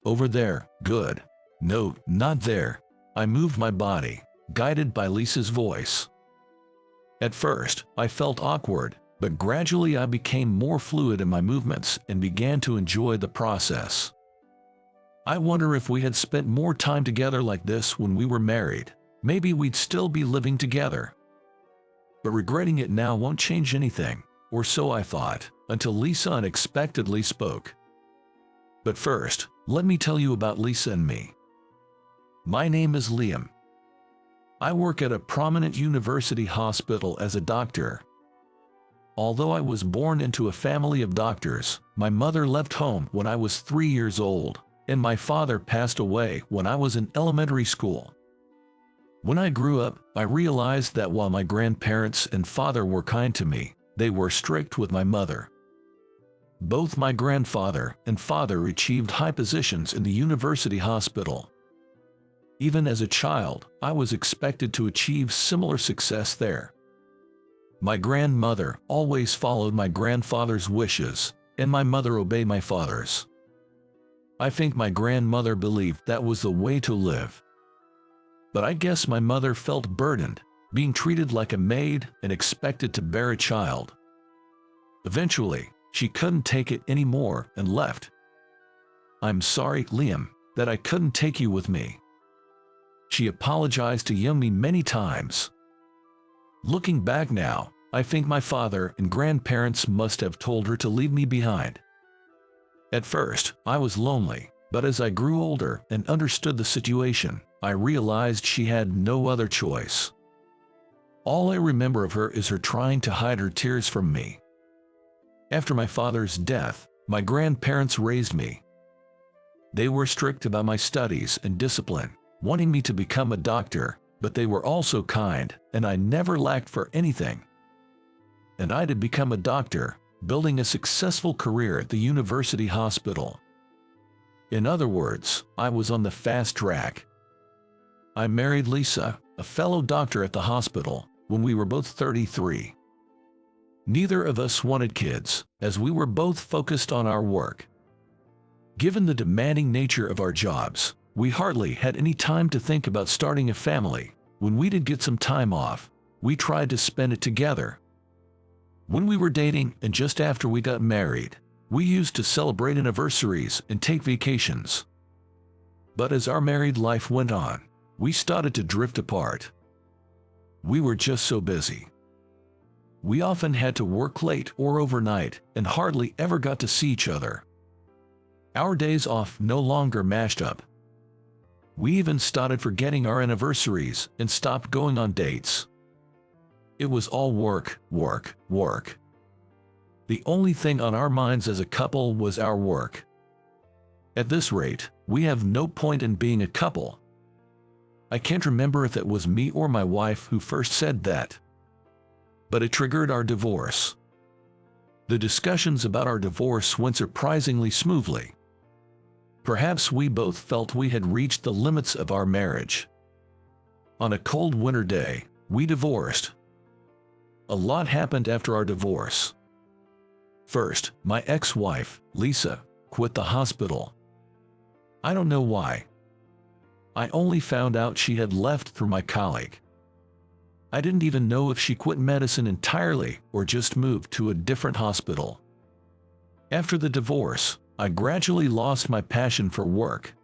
Over there, good. No, not there. I moved my body, guided by Lisa's voice. At first, I felt awkward, but gradually I became more fluid in my movements and began to enjoy the process. I wonder if we had spent more time together like this when we were married, maybe we'd still be living together. But regretting it now won't change anything, or so I thought, until Lisa unexpectedly spoke. But first, let me tell you about Lisa and me. My name is Liam. I work at a prominent university hospital as a doctor. Although I was born into a family of doctors, my mother left home when I was 3 years old, and my father passed away when I was in elementary school. When I grew up, I realized that while my grandparents and father were kind to me, they were strict with my mother. Both my grandfather and father achieved high positions in the university hospital. Even as a child, I was expected to achieve similar success there. My grandmother always followed my grandfather's wishes, and my mother obeyed my father's. I think my grandmother believed that was the way to live. But I guess my mother felt burdened, being treated like a maid and expected to bear a child. Eventually, she couldn't take it anymore and left. "I'm sorry, Liam, that I couldn't take you with me." She apologized to Yumi many times. Looking back now, I think my father and grandparents must have told her to leave me behind. At first, I was lonely, but as I grew older and understood the situation, I realized she had no other choice. All I remember of her is her trying to hide her tears from me. After my father's death, my grandparents raised me. They were strict about my studies and discipline, wanting me to become a doctor, but they were also kind, and I never lacked for anything. And I did become a doctor, building a successful career at the university hospital. In other words, I was on the fast track. I married Lisa, a fellow doctor at the hospital, when we were both 33. Neither of us wanted kids, as we were both focused on our work. Given the demanding nature of our jobs, we hardly had any time to think about starting a family. When we did get some time off, we tried to spend it together. When we were dating and just after we got married, we used to celebrate anniversaries and take vacations. But as our married life went on, we started to drift apart. We were just so busy. We often had to work late or overnight and hardly ever got to see each other. Our days off no longer matched up. We even started forgetting our anniversaries and stopped going on dates. It was all work, work, work. The only thing on our minds as a couple was our work. At this rate, we have no point in being a couple. I can't remember if it was me or my wife who first said that. But it triggered our divorce. The discussions about our divorce went surprisingly smoothly. Perhaps we both felt we had reached the limits of our marriage. On a cold winter day, we divorced. A lot happened after our divorce. First, my ex-wife, Lisa, quit the hospital. I don't know why. I only found out she had left through my colleague. I didn't even know if she quit medicine entirely or just moved to a different hospital. After the divorce, I gradually lost my passion for work.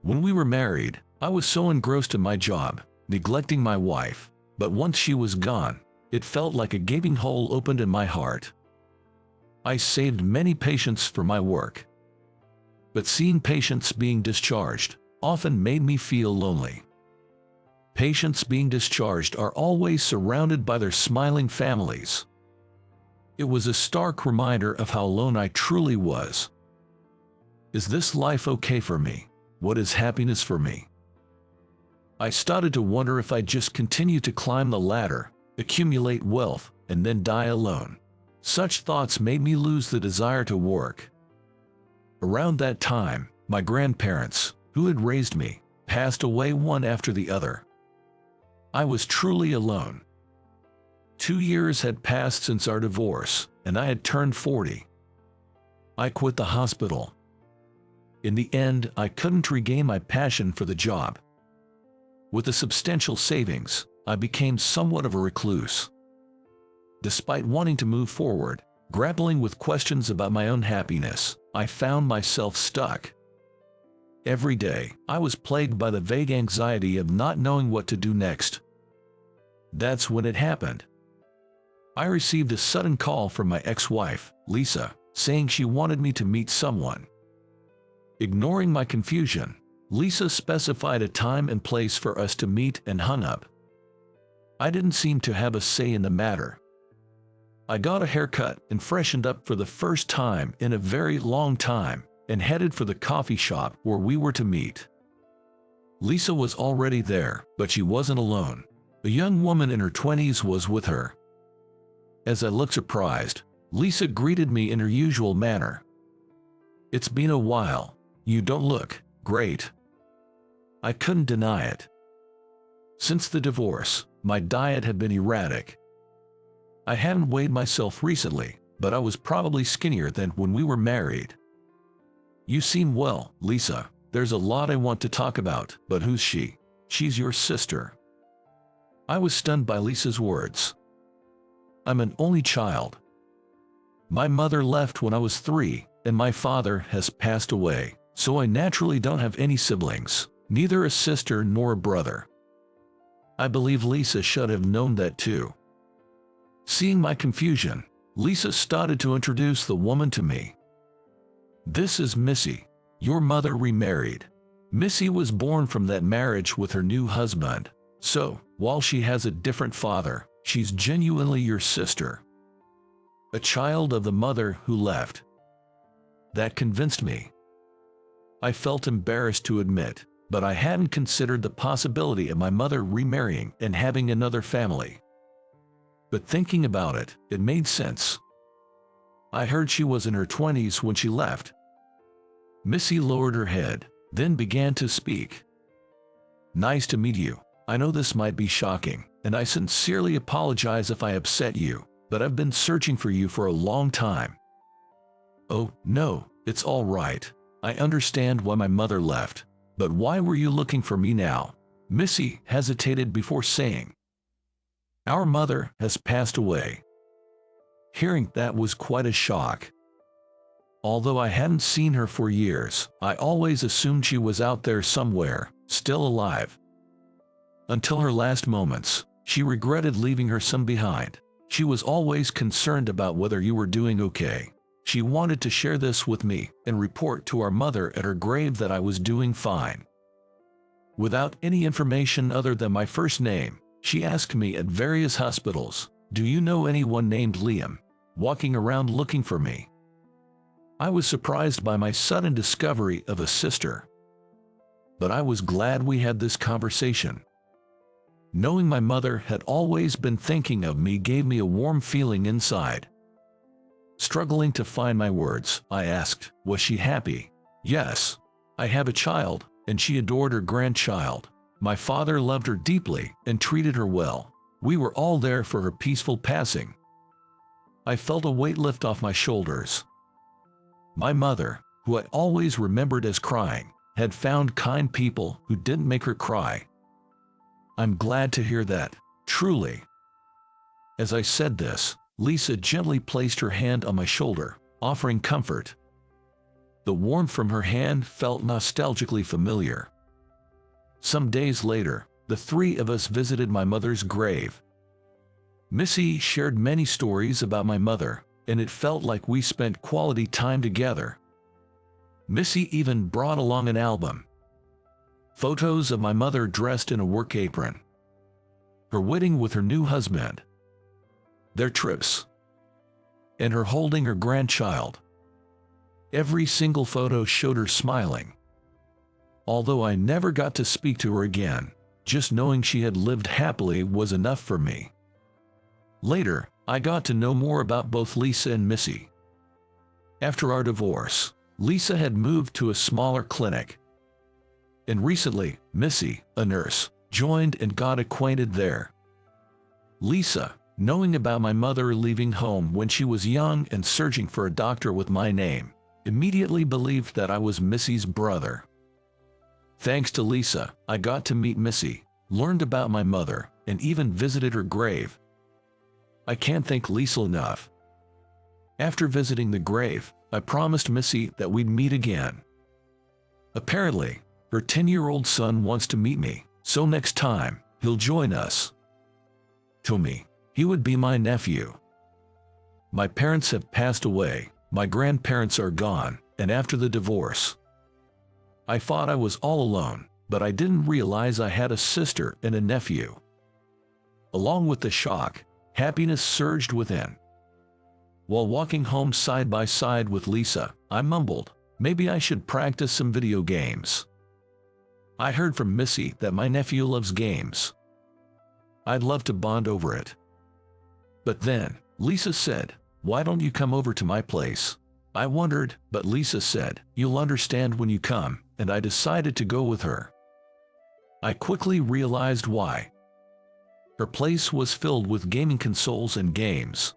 When we were married, I was so engrossed in my job, neglecting my wife, but once she was gone, it felt like a gaping hole opened in my heart. I saved many patients for my work. But seeing patients being discharged often made me feel lonely. Patients being discharged are always surrounded by their smiling families. It was a stark reminder of how alone I truly was. Is this life okay for me? What is happiness for me? I started to wonder if I'd just continue to climb the ladder, accumulate wealth, and then die alone. Such thoughts made me lose the desire to work. Around that time, my grandparents, who had raised me, passed away one after the other. I was truly alone. 2 years had passed since our divorce, and I had turned 40. I quit the hospital. In the end, I couldn't regain my passion for the job. With a substantial savings, I became somewhat of a recluse. Despite wanting to move forward, grappling with questions about my own happiness, I found myself stuck. Every day, I was plagued by the vague anxiety of not knowing what to do next. That's when it happened. I received a sudden call from my ex-wife, Lisa, saying she wanted me to meet someone. Ignoring my confusion, Lisa specified a time and place for us to meet and hung up. I didn't seem to have a say in the matter. I got a haircut and freshened up for the first time in a very long time, and headed for the coffee shop where we were to meet. Lisa was already there, but she wasn't alone. A young woman in her 20s was with her. As I looked surprised, Lisa greeted me in her usual manner. "It's been a while. You don't look great." I couldn't deny it. Since the divorce, my diet had been erratic. I hadn't weighed myself recently, but I was probably skinnier than when we were married. "You seem well, Lisa. There's a lot I want to talk about, but who's she?" "She's your sister." I was stunned by Lisa's words. "I'm an only child. My mother left when I was 3, and my father has passed away, so I naturally don't have any siblings, neither a sister nor a brother." I believe Lisa should have known that too. Seeing my confusion, Lisa started to introduce the woman to me. "This is Missy. Your mother remarried. Missy was born from that marriage with her new husband, so, while she has a different father, she's genuinely your sister. A child of the mother who left." That convinced me. I felt embarrassed to admit, but I hadn't considered the possibility of my mother remarrying and having another family. But thinking about it, it made sense. I heard she was in her 20s when she left. Missy lowered her head, then began to speak. "Nice to meet you. I know this might be shocking, and I sincerely apologize if I upset you, but I've been searching for you for a long time." "Oh, no, it's all right. I understand why my mother left, but why were you looking for me now?" Missy hesitated before saying, "Our mother has passed away." Hearing that was quite a shock. Although I hadn't seen her for years, I always assumed she was out there somewhere, still alive. Until her last moments, she regretted leaving her son behind. She was always concerned about whether you were doing okay. She wanted to share this with me and report to our mother at her grave that I was doing fine. Without any information other than my first name, she asked me at various hospitals, "Do you know anyone named Liam walking around looking for me?" I was surprised by my sudden discovery of a sister. But I was glad we had this conversation. Knowing my mother had always been thinking of me gave me a warm feeling inside. Struggling to find my words, I asked, "Was she happy?" "Yes. I have a child, and she adored her grandchild. My father loved her deeply and treated her well. We were all there for her peaceful passing." I felt a weight lift off my shoulders. My mother, who I always remembered as crying, had found kind people who didn't make her cry. I'm glad to hear that, truly. As I said this, Lisa gently placed her hand on my shoulder, offering comfort. The warmth from her hand felt nostalgically familiar. Some days later, the three of us visited my mother's grave. Missy shared many stories about my mother, and it felt like we spent quality time together. Missy even brought along an album. Photos of my mother dressed in a work apron. Her wedding with her new husband. Their trips. And her holding her grandchild. Every single photo showed her smiling. Although I never got to speak to her again, just knowing she had lived happily was enough for me. Later, I got to know more about both Lisa and Missy. After our divorce, Lisa had moved to a smaller clinic. And recently, Missy, a nurse, joined and got acquainted there. Lisa, knowing about my mother leaving home when she was young and searching for a doctor with my name, immediately believed that I was Missy's brother. Thanks to Lisa, I got to meet Missy, learned about my mother, and even visited her grave. I can't thank Lisa enough. After visiting the grave, I promised Missy that we'd meet again. Apparently, her 10-year-old son wants to meet me, so next time, he'll join us. To me, he would be my nephew. My parents have passed away, my grandparents are gone, and after the divorce, I thought I was all alone, but I didn't realize I had a sister and a nephew. Along with the shock, happiness surged within. While walking home side by side with Lisa, I mumbled, maybe I should practice some video games. I heard from Missy that my nephew loves games. I'd love to bond over it. But then, Lisa said, why don't you come over to my place? I wondered, but Lisa said, you'll understand when you come, and I decided to go with her. I quickly realized why. Her place was filled with gaming consoles and games.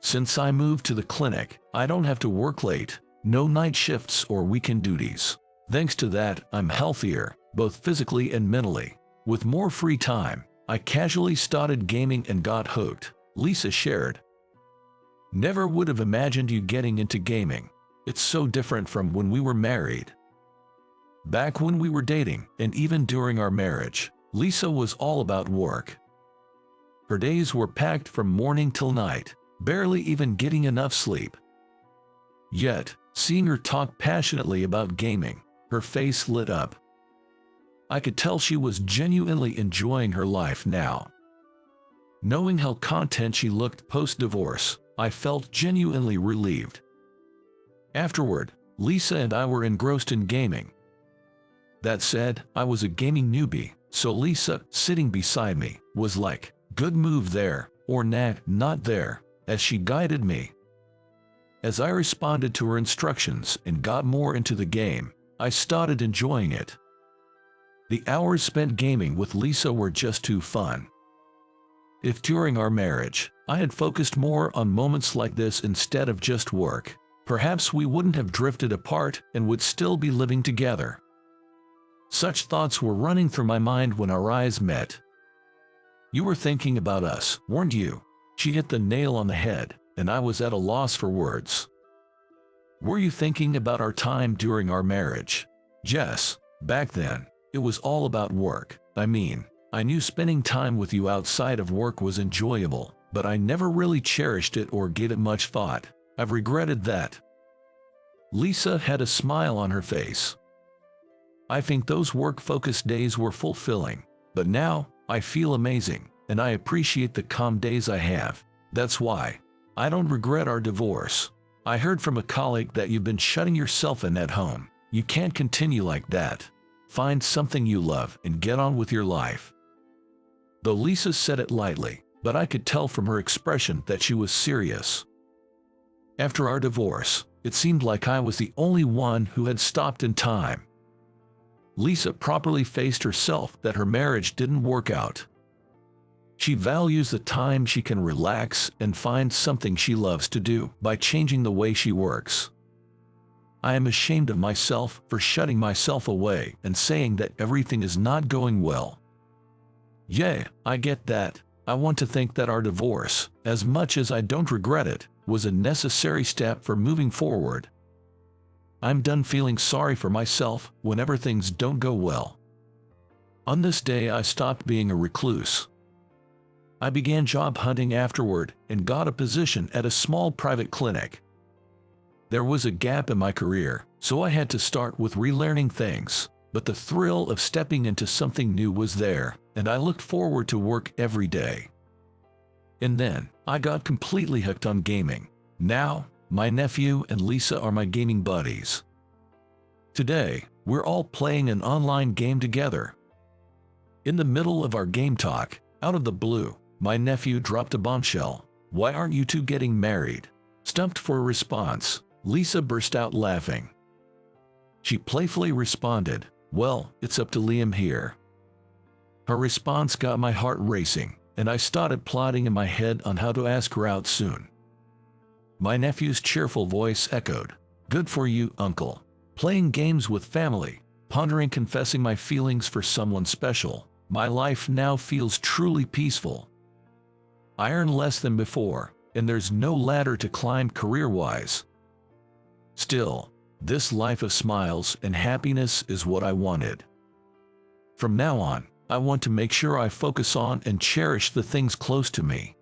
Since I moved to the clinic, I don't have to work late, no night shifts or weekend duties. Thanks to that, I'm healthier, both physically and mentally. With more free time, I casually started gaming and got hooked, Lisa shared. Never would have imagined you getting into gaming. It's so different from when we were married. Back when we were dating, and even during our marriage, Lisa was all about work. Her days were packed from morning till night, barely even getting enough sleep. Yet, seeing her talk passionately about gaming, her face lit up. I could tell she was genuinely enjoying her life now. Knowing how content she looked post-divorce, I felt genuinely relieved. Afterward, Lisa and I were engrossed in gaming. That said, I was a gaming newbie, so Lisa, sitting beside me, was like, good move there, or nah, not there, as she guided me. As I responded to her instructions and got more into the game, I started enjoying it. The hours spent gaming with Lisa were just too fun. If during our marriage, I had focused more on moments like this instead of just work, perhaps we wouldn't have drifted apart and would still be living together. Such thoughts were running through my mind when our eyes met. You were thinking about us, weren't you? She hit the nail on the head, and I was at a loss for words. Were you thinking about our time during our marriage? Jess, back then, it was all about work. I mean, I knew spending time with you outside of work was enjoyable, but I never really cherished it or gave it much thought. I've regretted that. Lisa had a smile on her face. I think those work-focused days were fulfilling, but now, I feel amazing, and I appreciate the calm days I have. That's why I don't regret our divorce. I heard from a colleague that you've been shutting yourself in at home. You can't continue like that. Find something you love and get on with your life. Though Lisa said it lightly, but I could tell from her expression that she was serious. After our divorce, it seemed like I was the only one who had stopped in time. Lisa properly faced herself that her marriage didn't work out. She values the time she can relax and find something she loves to do by changing the way she works. I am ashamed of myself for shutting myself away and saying that everything is not going well. Yeah, I get that. I want to think that our divorce, as much as I don't regret it, was a necessary step for moving forward. I'm done feeling sorry for myself whenever things don't go well. On this day, I stopped being a recluse. I began job hunting afterward and got a position at a small private clinic. There was a gap in my career, so I had to start with relearning things, but the thrill of stepping into something new was there, and I looked forward to work every day. And then, I got completely hooked on gaming. Now, my nephew and Lisa are my gaming buddies. Today, we're all playing an online game together. In the middle of our game talk, out of the blue, my nephew dropped a bombshell. Why aren't you two getting married? Stumped for a response, Lisa burst out laughing. She playfully responded, well, it's up to Liam here. Her response got my heart racing, and I started plotting in my head on how to ask her out soon. My nephew's cheerful voice echoed, Good for you, uncle. Playing games with family, pondering confessing my feelings for someone special. My life now feels truly peaceful. I earn less than before, and there's no ladder to climb career-wise. Still, this life of smiles and happiness is what I wanted. From now on, I want to make sure I focus on and cherish the things close to me.